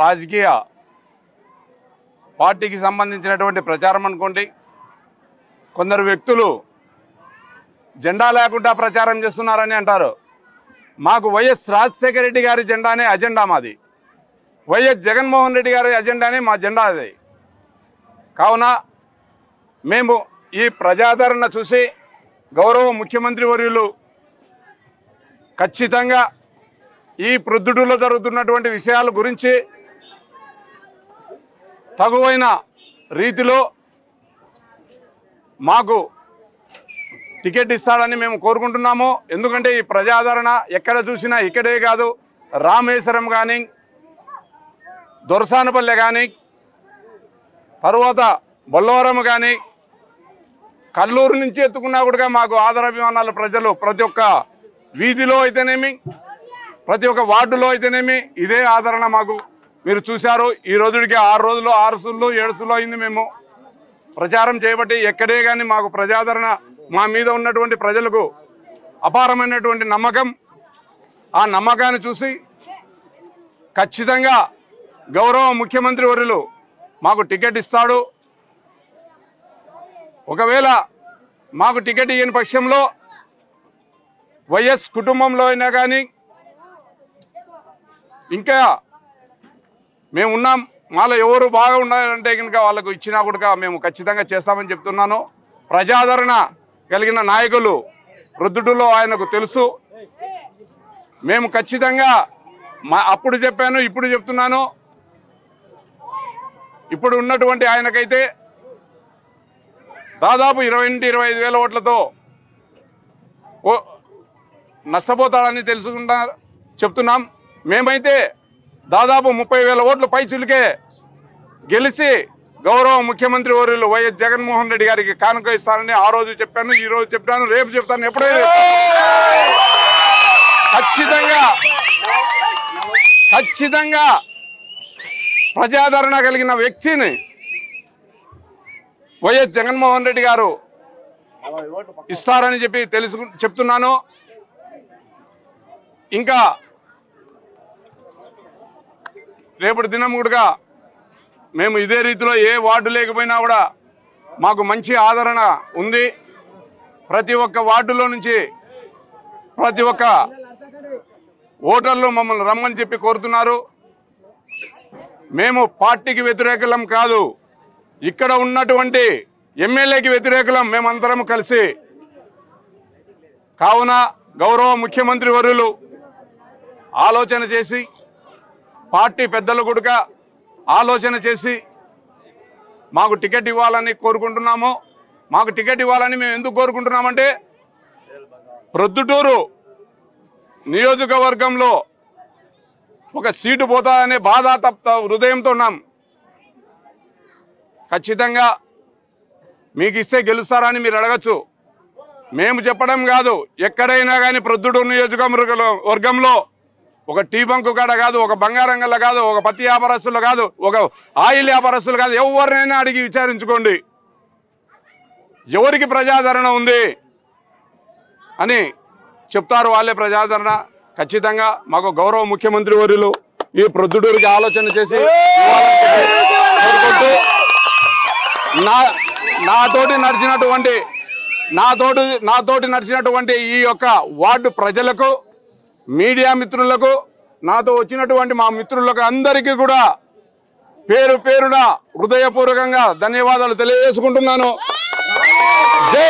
రాజకీయ పార్టీకి సంబంధించినటువంటి ప్రచారం అనుకోండి. కొందరు వ్యక్తులు జెండా లేకుండా ప్రచారం చేస్తున్నారని అంటారు. మాకు వైఎస్ రాజశేఖర రెడ్డి గారి జెండానే అజెండా మాది. వైఎస్ జగన్మోహన్ రెడ్డి గారి అజెండానే మా జెండా అది. కావున మేము ఈ ప్రజాదరణ చూసి గౌరవ ముఖ్యమంత్రి వర్యులు ఖచ్చితంగా ఈ ప్రొద్దుటూరులో జరుగుతున్నటువంటి విషయాల గురించి తగువైన రీతిలో మాకు టికెట్ ఇస్తాడని మేము కోరుకుంటున్నాము. ఎందుకంటే ఈ ప్రజాదరణ ఎక్కడ చూసినా ఇక్కడే కాదు, రామేశ్వరం కానీ, దొరసానపల్లె కానీ, తర్వాత బొల్లవరం కానీ, కల్లూరు నుంచి ఎత్తుకున్నా కూడా మాకు ఆదరాభిమానాలు ప్రజలు ప్రతి ఒక్క వీధిలో అయితేనేమి, ప్రతి ఒక్క వార్డులో అయితేనేమి ఇదే ఆదరణ మాకు. మీరు చూశారు, ఈ రోజుడికి 6 రోజులు 6 సుళ్ళు 7 సుళ్ళు అయింది మేము ప్రచారం చేయబట్టి. ఎక్కడే కానీ మాకు ప్రజాదరణ, మా మీద ఉన్నటువంటి ప్రజలకు అపారమైనటువంటి నమ్మకం. ఆ నమ్మకాన్ని చూసి ఖచ్చితంగా గౌరవ ముఖ్యమంత్రి వర్యులు మాకు టికెట్ ఇస్తాడు. ఒకవేళ మాకు టికెట్ ఇయ్యని పక్షంలో వైఎస్ కుటుంబంలో అయినా కానీ ఇంకా మేము ఉన్నాం, మాలో ఎవరు బాగా ఉండాలంటే కనుక వాళ్ళకు ఇచ్చినా కూడా మేము ఖచ్చితంగా చేస్తామని చెప్తున్నాను. ప్రజాదరణ కలిగిన నాయకులు ప్రొద్దుటూరులో ఆయనకు తెలుసు. మేము ఖచ్చితంగా అప్పుడు చెప్పాను, ఇప్పుడు చెప్తున్నాను. ఇప్పుడు ఉన్నటువంటి ఆయనకైతే దాదాపు 20-25 వేల ఓట్లతో నష్టపోతాడని తెలుసుకుంటా చెప్తున్నాం. మేమైతే దాదాపు 30,000 ఓట్లు పై చులికే గెలిచి గౌరవ ముఖ్యమంత్రి వర్యులు వైఎస్ జగన్మోహన్ రెడ్డి గారికి కానుక ఇస్తానని ఆ రోజు చెప్పాను, ఈ రోజు చెప్పాను, రేపు చెప్తాను, ఎప్పుడైనా ఖచ్చితంగా ప్రజాదరణ కలిగిన వ్యక్తిని వైఎస్ జగన్మోహన్ రెడ్డి గారు ఇస్తారని చెప్పి చెప్తున్నాను. ఇంకా రేపటి దినం కూడా మేము ఇదే రీతిలో ఏ వార్డు లేకపోయినా కూడా మాకు మంచి ఆదరణ ఉంది. ప్రతి ఒక్క వార్డులో నుంచి ప్రతి ఒక్క ఓటర్లు మమ్మల్ని రమ్మని చెప్పి కోరుతున్నారు. మేము పార్టీకి వ్యతిరేకులం కాదు, ఇక్కడ ఉన్నటువంటి ఎమ్మెల్యేకి వ్యతిరేకులం మేమందరం కలిసి. కావున గౌరవ ముఖ్యమంత్రి వర్యులు ఆలోచన చేసి, పార్టీ పెద్దలు కూడా ఆలోచన చేసి మాకు టికెట్ ఇవ్వాలని కోరుకుంటున్నాము. మాకు టికెట్ ఇవ్వాలని మేము ఎందుకు కోరుకుంటున్నామంటే ప్రొద్దుటూరు నియోజకవర్గంలో ఒక సీటు పోతాదనే బాధ తప్ప హృదయంతో ఉన్నాం. ఖచ్చితంగా మీకు ఇస్తే గెలుస్తారని మీరు అడగచ్చు. మేము చెప్పడం కాదు, ఎక్కడైనా కానీ ప్రొద్దుటూరు నియోజకవర్గంలో ఒక టీ బంకు కాడ కాదు, ఒక బంగారంగల్లో కాదు, ఒక పత్తి వ్యాపారస్తులు కాదు, ఒక ఆయిల్ వ్యాపారస్తులు కాదు, ఎవరినైనా అడిగి విచారించుకోండి ఎవరికి ప్రజాదరణ ఉంది అని చెప్తారు. వాళ్ళే ప్రజాదరణ. ఖచ్చితంగా మాకు గౌరవ ముఖ్యమంత్రి వర్యులు ఈ ప్రొద్దుటూరుకి ఆలోచన చేసి కోరుకుంటూ నాతోటి నడిచినటువంటి ఈ యొక్క వార్డు ప్రజలకు, మీడియా మిత్రులకు, నాతో వచ్చినటువంటి మా మిత్రులకు అందరికీ కూడా పేరు పేరున హృదయపూర్వకంగా ధన్యవాదాలు తెలియజేసుకుంటున్నాను. జై